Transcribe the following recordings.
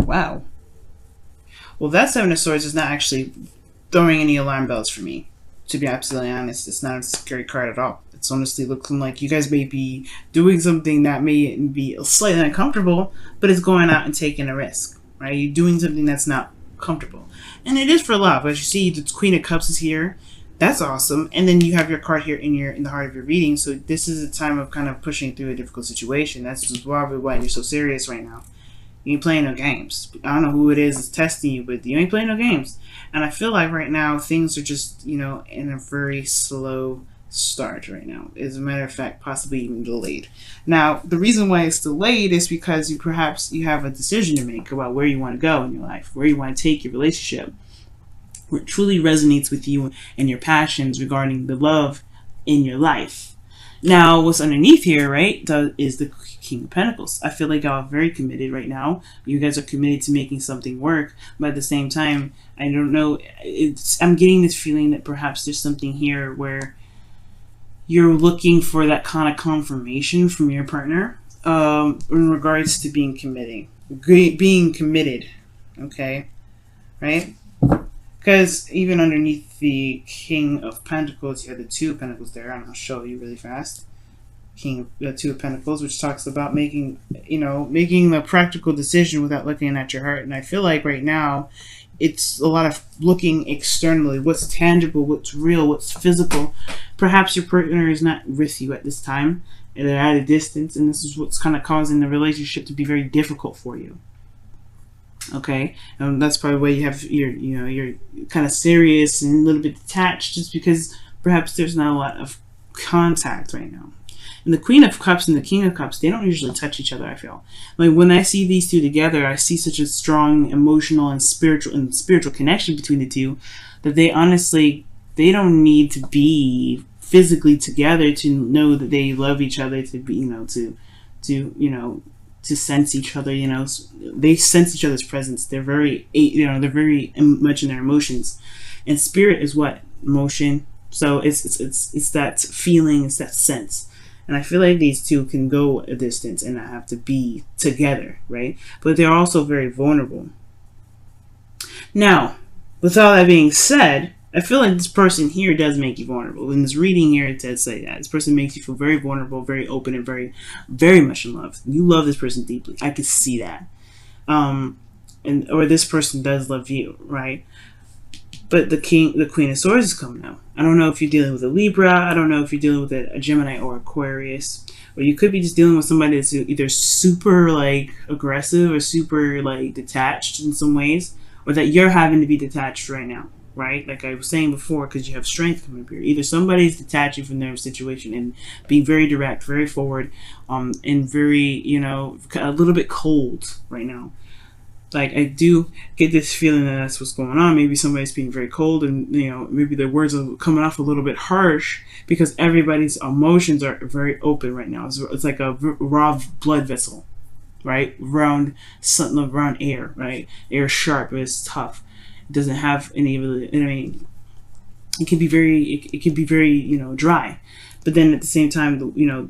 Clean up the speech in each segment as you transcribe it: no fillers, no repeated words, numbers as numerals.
Wow. Well, that Seven of Swords is not actually throwing any alarm bells for me. To be absolutely honest, it's not a scary card at all. It's honestly looking like you guys may be doing something that may be slightly uncomfortable, but it's going out and taking a risk, right? You're doing something that's not comfortable. And it is for love. As you see, the Queen of Cups is here. That's awesome. And then you have your card here in the heart of your reading. So this is a time of kind of pushing through a difficult situation. That's probably why you're so serious right now. You ain't playing no games. I don't know who it is that's testing you, but you ain't playing no games. And I feel like right now things are just, in a very slow start right now. As a matter of fact, possibly even delayed. Now, the reason why it's delayed is because you have a decision to make about where you want to go in your life, where you want to take your relationship, where it truly resonates with you and your passions regarding the love in your life. Now, what's underneath here, right, is the King of Pentacles. I feel like y'all are very committed right now. You guys are committed to making something work, but at the same time, I don't know, I'm getting this feeling that perhaps there's something here where you're looking for that kind of confirmation from your partner in regards to being committed, okay, right? Because even underneath the King of Pentacles, you have the Two of Pentacles there. I'm going to show you really fast. Two of Pentacles, which talks about making the practical decision without looking at your heart. And I feel like right now, it's a lot of looking externally. What's tangible, what's real, what's physical. Perhaps your partner is not with you at this time. And they're at a distance. And this is what's kind of causing the relationship to be very difficult for you. Okay, and that's probably why you have you're kind of serious and a little bit detached, just because perhaps there's not a lot of contact right now. And the Queen of Cups and the King of Cups, they don't usually touch each other. I feel like when I see these two together, I see such a strong emotional and spiritual connection between the two that they don't need to be physically together to know that they love each other, to be to sense each other. They sense each other's presence. They're very much in their emotions, and spirit is what? Emotion. So it's that feeling, it's that sense. And I feel like these two can go a distance and not have to be together, right? But they're also very vulnerable. Now, with all that being said, I feel like this person here does make you vulnerable. In this reading here, it does say that. This person makes you feel very vulnerable, very open, and very, very much in love. You love this person deeply. I can see that. Or this person does love you, right? But the Queen of Swords is coming out. I don't know if you're dealing with a Libra. I don't know if you're dealing with a Gemini or Aquarius. Or you could be just dealing with somebody that's either super, aggressive or super, detached in some ways. Or that you're having to be detached right now. Right, like I was saying before, because you have strength coming up here. Either somebody's detaching from their situation and being very direct, very forward, and very, a little bit cold right now. Like, I do get this feeling that that's what's going on. Maybe somebody's being very cold, and maybe their words are coming off a little bit harsh because everybody's emotions are very open right now. It's like a raw blood vessel, right? Around air, right? Air sharp, but it's tough. Doesn't have any of the, it can be very dry, but then at the same time,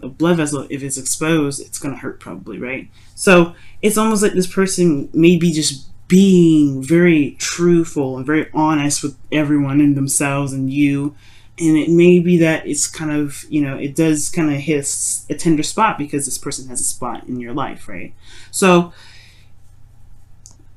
a blood vessel, if it's exposed, it's gonna hurt probably, right? So it's almost like this person may be just being very truthful and very honest with everyone and themselves and you, and it may be that it's kind of it does kind of hit a tender spot because this person has a spot in your life, right? So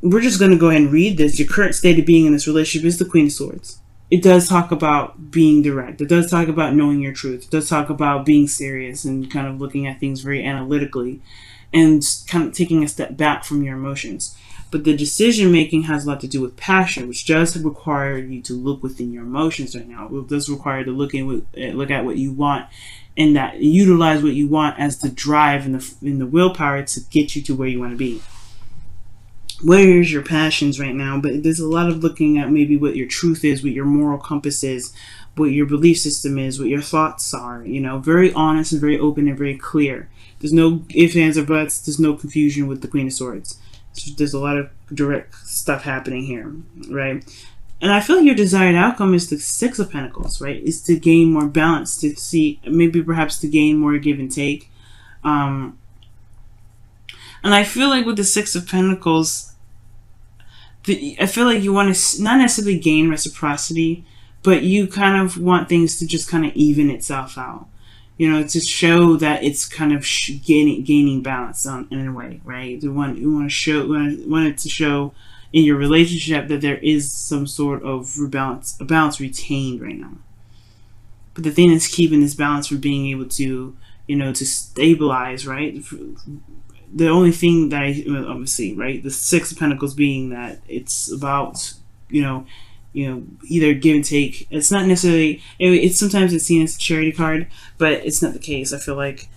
we're just going to go ahead and read this. Your current state of being in this relationship is the Queen of Swords. It does talk about being direct. It does talk about knowing your truth. It does talk about being serious and kind of looking at things very analytically and kind of taking a step back from your emotions. But the decision making has a lot to do with passion, which does require you to look within your emotions right now. It does require to look at what you want and that utilize what you want as the drive and the willpower to get you to where you want to be. Where's your passions right now? But there's a lot of looking at maybe what your truth is, what your moral compass is, what your belief system is, what your thoughts are. Very honest and very open and very clear. There's no ifs, ands, or buts. There's no confusion with the Queen of Swords. So there's a lot of direct stuff happening here, right? And I feel like your desired outcome is the Six of Pentacles, right? Is to gain more balance, to see, maybe perhaps to gain more give and take. And I feel like with the Six of Pentacles, I feel like you want to not necessarily gain reciprocity, but you kind of want things to just kind of even itself out. You know, to show that it's kind of gaining balance in a way, right? You want to show, want it to show in your relationship that there is some sort of a balance retained right now. But the thing that's keeping this balance from being able to, to stabilize, right? The only thing that obviously, right, the Six of Pentacles being that it's about, either give and take. It's not necessarily. It's sometimes it's seen as a charity card, but it's not the case. I feel like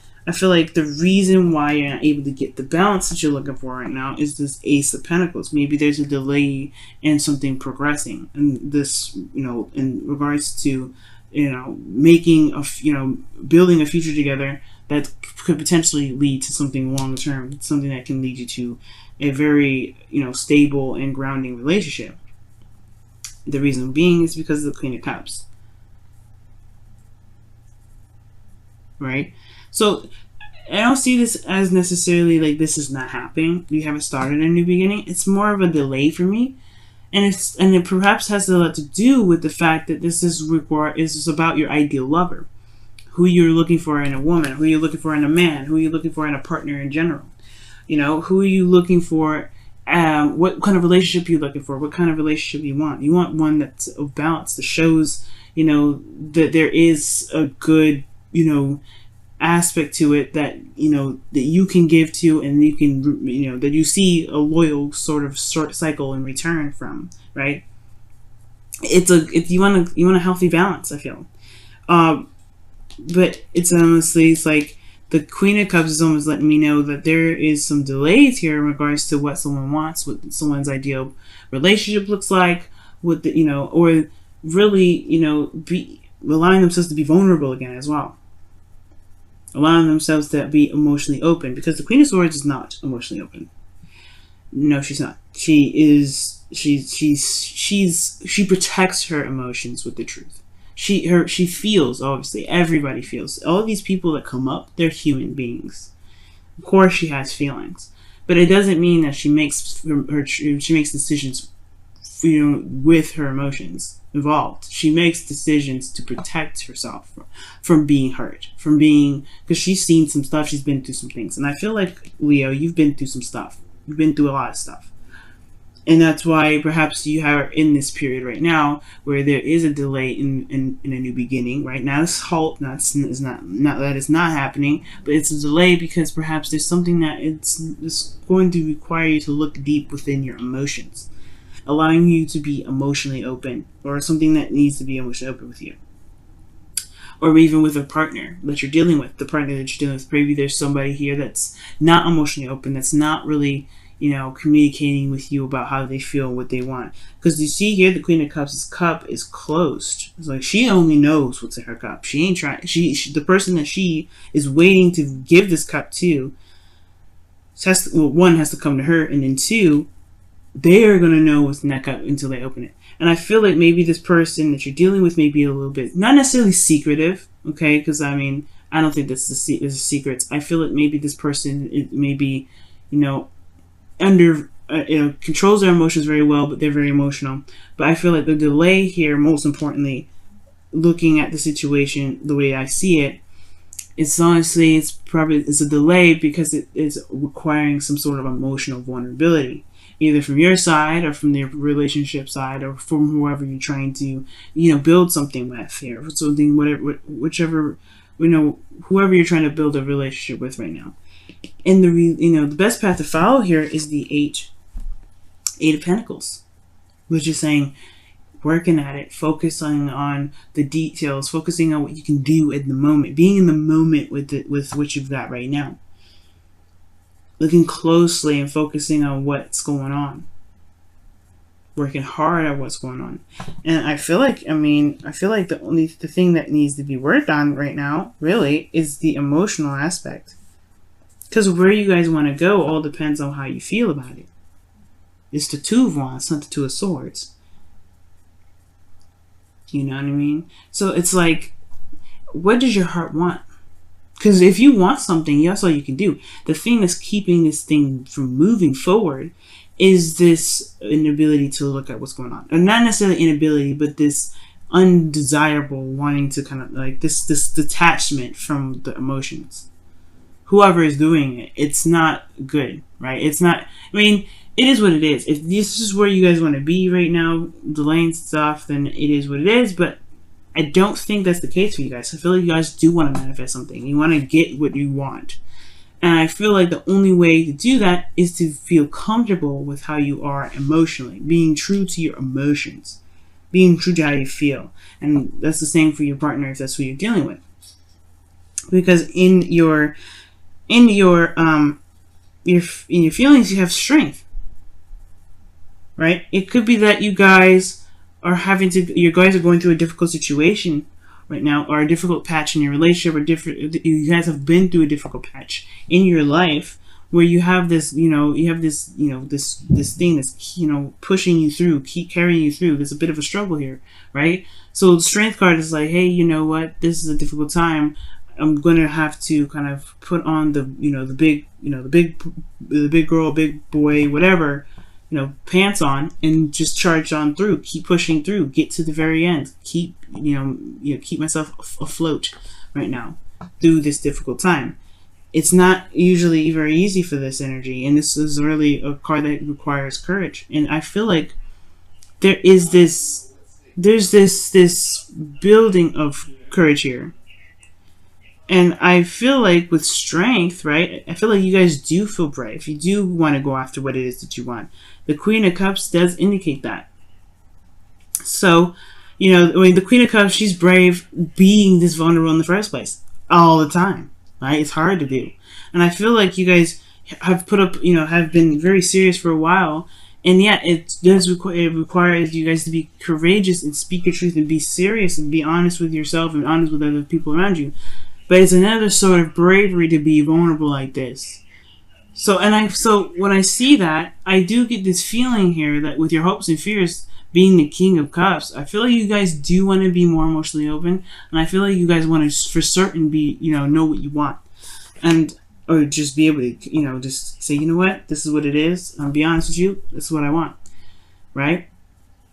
the reason why you're not able to get the balance that you're looking for right now is this Ace of Pentacles. Maybe there's a delay in something progressing, and this, in regards to, making building a future together that could potentially lead to something long term, something that can lead you to a very, stable and grounding relationship. The reason being is because of the Queen of Cups. Right? So I don't see this as necessarily like this is not happening. You haven't started a new beginning. It's more of a delay for me. And it perhaps has a lot to do with the fact that this is about your ideal lover. Who you're looking for in a woman, who you're looking for in a man, who you're looking for in a partner in general. Who are you looking for? What kind of relationship you're looking for? What kind of relationship you want? You want one that's of balance, that shows, that there is a good, aspect to it that, that you can give to, and you can, that you see a loyal sort of cycle in return from, right? You want a healthy balance, I feel. But it's like the Queen of Cups is almost letting me know that there is some delays here in regards to what someone wants, what someone's ideal relationship looks like, what or really, be allowing themselves to be vulnerable again as well. Allowing themselves to be emotionally open, because the Queen of Swords is not emotionally open. No, she's not. She protects her emotions with the truth. She feels, obviously. Everybody feels. All of these people that come up, they're human beings. Of course she has feelings. But it doesn't mean that she makes decisions, with her emotions involved. She makes decisions to protect herself from being hurt, because she's seen some stuff, she's been through some things. And I feel like, Leo, you've been through some stuff. You've been through a lot of stuff. And that's why perhaps you are in this period right now where there is a delay in a new beginning. Right now, this halt that is not happening, but it's a delay because perhaps there's something that it's going to require you to look deep within your emotions, allowing you to be emotionally open, or something that needs to be emotionally open with you. Or even with a partner that you're dealing with, maybe there's somebody here that's not emotionally open, that's not really, communicating with you about how they feel, what they want. Because you see here, the Queen of Cups' cup is closed. It's like she only knows what's in her cup. She ain't trying. The person that she is waiting to give this cup to, one, has to come to her, and then two, they are going to know what's in that cup until they open it. And I feel like maybe this person that you're dealing with may be a little bit, not necessarily secretive, okay? Because, I don't think this is secrets. I feel like maybe this person, it may be, controls their emotions very well, but they're very emotional. But I feel like the delay here, most importantly, looking at the situation the way I see it, it's a delay because it is requiring some sort of emotional vulnerability, either from your side or from the relationship side, or from whoever you're trying to, build something with here, whoever you're trying to build a relationship with right now. And the best path to follow here is the Eight of Pentacles, which is saying, working at it, focusing on the details, focusing on what you can do at the moment, being in the moment with what you've got right now, looking closely and focusing on what's going on, working hard at what's going on. And I feel like the thing that needs to be worked on right now really is the emotional aspect. Because where you guys want to go all depends on how you feel about it. It's the Two of Wands, not the Two of Swords. You know what I mean? So it's like, what does your heart want? Because if you want something, that's all you can do. The thing that's keeping this thing from moving forward is this inability to look at what's going on, and not necessarily inability, but this undesirable wanting to kind of like this detachment from the emotions. Whoever is doing it, it's not good, right? It's not. I mean, it is what it is. If this is where you guys want to be right now, delaying stuff, then it is what it is. But I don't think that's the case for you guys. I feel like you guys do want to manifest something. You want to get what you want. And I feel like the only way to do that is to feel comfortable with how you are emotionally, being true to your emotions, being true to how you feel. And that's the same for your partner if that's who you're dealing with. Because in your feelings, you have strength, right? It could be that you guys are going through a difficult situation right now, or a difficult patch in your relationship, or you guys have been through a difficult patch in your life where you have this this thing that's pushing you through, keep carrying you through. There's a bit of a struggle here, right? So the strength card is like, hey, you know what, this is a difficult time. I'm gonna have to kind of put on the big girl, big boy, whatever, pants on, and just charge on through, keep pushing through, get to the very end, keep myself afloat right now through this difficult time. It's not usually very easy for this energy, and this is really a card that requires courage. And I feel like there's this building of courage here. And I feel like with strength, right, I feel like you guys do feel brave. You do want to go after what it is that you want. The Queen of Cups does indicate that. So, the Queen of Cups, she's brave being this vulnerable in the first place. All the time, right? It's hard to do. And I feel like you guys have have been very serious for a while. And yet, it requires you guys to be courageous and speak your truth and be serious and be honest with yourself and honest with other people around you. But it's another sort of bravery to be vulnerable like this. So when I see that, I do get this feeling here that with your hopes and fears being the King of Cups, I feel like you guys do want to be more emotionally open, and I feel like you guys want to for certain be know what you want, or just be able to just say, you know what, this is what it is. I'll be honest with you, this is what I want, right?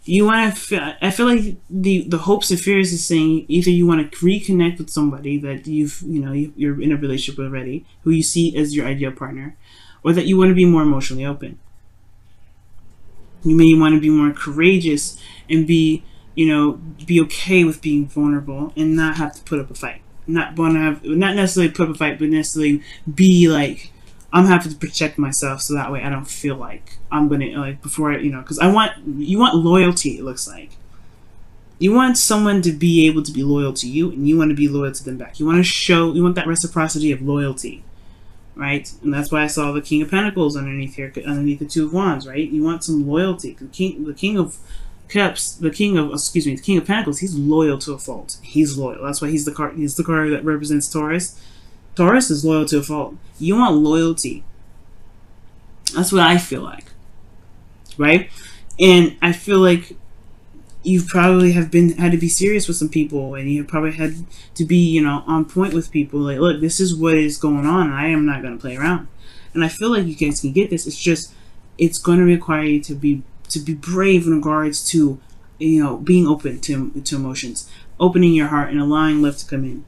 You want to. I feel like the hopes and fears is saying either you want to reconnect with somebody that you're in a relationship with already, who you see as your ideal partner, or that you want to be more emotionally open. You may want to be more courageous and be okay with being vulnerable and not have to put up a fight. Not necessarily put up a fight, but necessarily be like, I'm having to protect myself so that way I don't feel like I'm gonna before because you want loyalty. It looks like you want someone to be able to be loyal to you, and you want to be loyal to them back. You want that reciprocity of loyalty, right? And that's why I saw the King of Pentacles underneath here, underneath the Two of Wands, right? You want some loyalty. The King of Cups, the King of Pentacles, he's loyal to a fault. He's loyal. That's why he's the card that represents Taurus. Taurus is loyal to a fault. You want loyalty. That's what I feel like, right? And I feel like you probably had to be serious with some people, and you probably had to be on point with people. Like, look, this is what is going on, and I am not going to play around. And I feel like you guys can get this. It's going to require you to be brave in regards to being open to emotions, opening your heart, and allowing love to come in.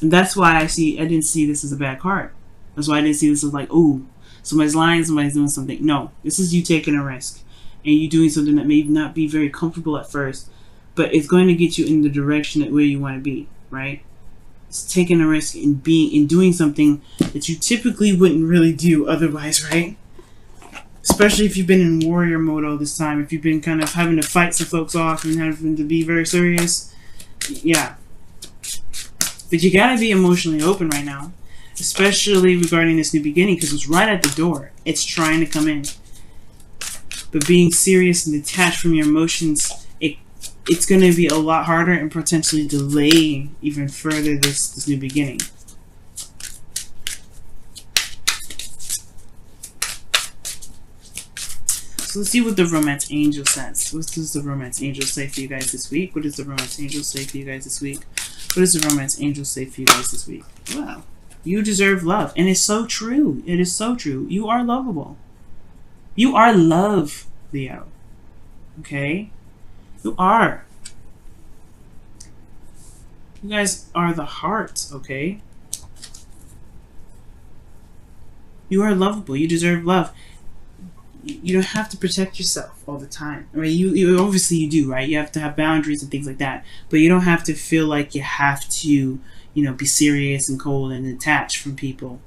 And that's why I didn't see this as a bad card. That's why I didn't see this as like, ooh, somebody's lying, somebody's doing something. No, this is you taking a risk, and you doing something that may not be very comfortable at first, but it's going to get you in the direction where you want to be, right? It's taking a risk and doing something that you typically wouldn't really do otherwise, right? Especially if you've been in warrior mode all this time, if you've been kind of having to fight some folks off and having to be very serious, yeah. But you gotta be emotionally open right now, especially regarding this new beginning, because it's right at the door. It's trying to come in. But being serious and detached from your emotions, it's going to be a lot harder and potentially delay even further this new beginning. So let's see what the Romance Angel says. What does the Romance Angel say for you guys this week? What does the Romance Angel say for you guys this week? What does the Romance Angel say for you guys this week? Wow. You deserve love. And it's so true. It is so true. You are lovable. You are love, Leo. Okay? You are. You guys are the heart, okay? You are lovable. You deserve love. You don't have to protect yourself all the time. I mean, you obviously you do, right? You have to have boundaries and things like that. But you don't have to feel like you have to, be serious and cold and detached from people,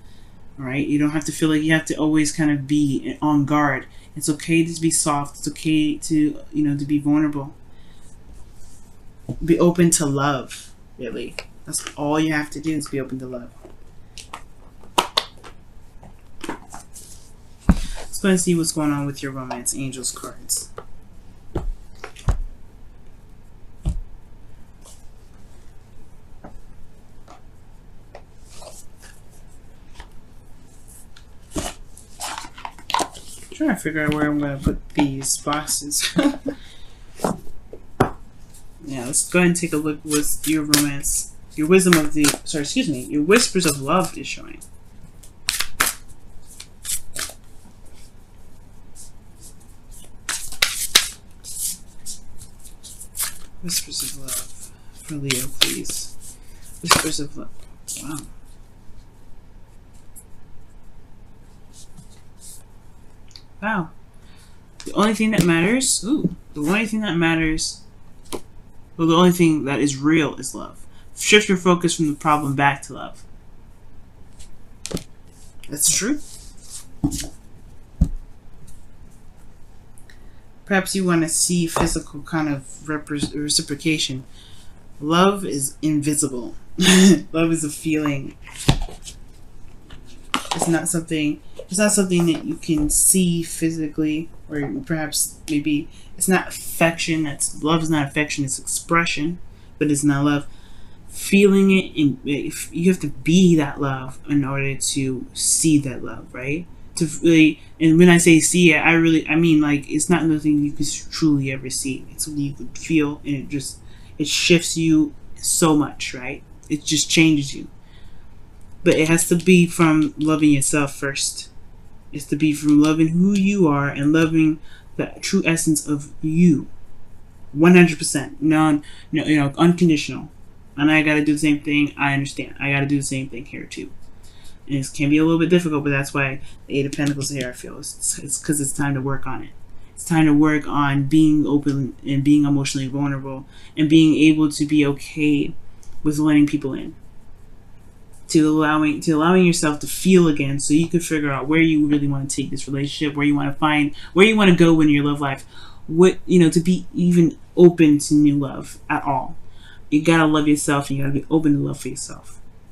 right? You don't have to feel like you have to always kind of be on guard. It's okay to be soft. It's okay to, to be vulnerable. Be open to love, really. That's all you have to do is be open to love. Let's go and see what's going on with your romance angels cards. I'm trying to figure out where I'm going to put these boxes. Yeah, let's go ahead and take a look with your romance. Your wisdom of the... Sorry, excuse me. Your whispers of love is showing. Whispers of love. For Leo, please. Whispers of love. Wow. Wow. The only thing that matters... Ooh. The only thing that matters... Well, the only thing that is real is love. Shift your focus from the problem back to love. That's true. Perhaps you want to see physical kind of reciprocation. Love is invisible. Love is a feeling. It's not something that you can see physically, or perhaps maybe it's not affection. Love is not affection. It's expression, but it's not love. Feeling it, you have to be that love in order to see that love, right? To really, and when I say see it, I mean like it's not nothing you can truly ever see. It's something you can feel, and it shifts you so much, right? It just changes you. But it has to be from loving yourself first. It's to be from loving who you are and loving the true essence of you. 100%. Unconditional. And I gotta do the same thing. I understand. I gotta do the same thing here too. And it can be a little bit difficult, but that's why the Eight of Pentacles here, I feel. It's because it's time to work on it. It's time to work on being open and being emotionally vulnerable and being able to be okay with letting people in. To allowing yourself to feel again, so you can figure out where you really want to take this relationship, where you want to go in your love life, to be even open to new love at all. You gotta love yourself, and you gotta be open to love for yourself.